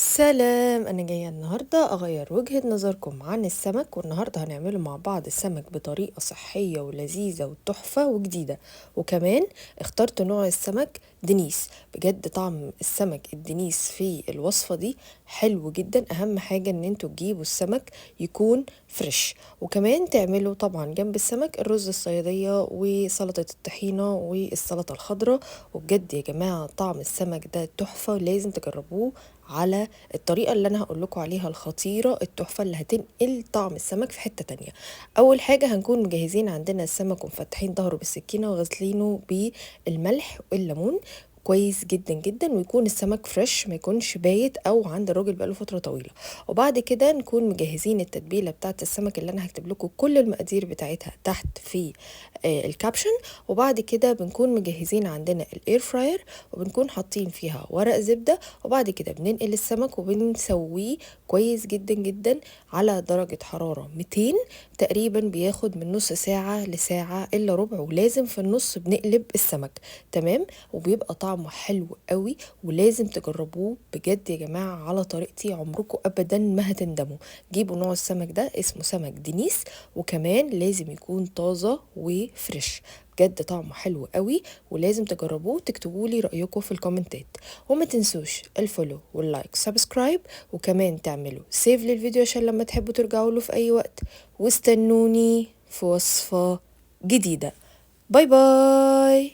سلام، أنا جاية النهاردة أغير وجهة نظركم عن السمك، والنهاردة هنعمله مع بعض السمك بطريقة صحية ولذيذة وتحفة وجديدة. وكمان اخترت نوع السمك دنيس. بجد طعم السمك الدنيس في الوصفة دي حلو جدا. أهم حاجة ان انتوا تجيبوا السمك يكون فريش، وكمان تعملوا طبعا جنب السمك الرز الصيادية وسلطة الطحينة والسلطة الخضراء. وبجد يا جماعة طعم السمك ده تحفة، لازم تجربوه على الطريقة اللي أنا هقول لكم عليها الخطيرة التحفة اللي هتنقل طعم السمك في حتة تانية. أول حاجة هنكون مجهزين عندنا السمك ومفتحين ظهره بالسكينة وغسلينه بالملح والليمون كويس جدا جدا، ويكون السمك فريش ما يكونش بايت او عند الراجل بقاله فتره طويله. وبعد كده نكون مجهزين التتبيله بتاعه السمك اللي انا هكتب لكم كل المقادير بتاعتها تحت في الكابشن. وبعد كده بنكون مجهزين عندنا الاير فراير، وبنكون حاطين فيها ورق زبده. وبعد كده بننقل السمك وبنسويه كويس جدا جدا على درجة حرارة 200 تقريبا، بياخد من نص ساعة لساعة إلا ربع، ولازم في النص بنقلب السمك. تمام. وبيبقى طعمه حلو قوي، ولازم تجربوه بجد يا جماعة على طريقتي، عمركم أبدا ما هتندموا. جيبوا نوع السمك ده اسمه سمك دنيس، وكمان لازم يكون طازة وفريش. بجد طعمه حلو قوي، ولازم تجربوه. تكتبوا لي رأيكم في الكومنتات، وما تنسوش الفولو واللايك سبسكرايب، وكمان تعملوا سيف للفيديو عشان لما تحبوا ترجعوا له في اي وقت. واستنوني في وصفة جديدة. باي باي.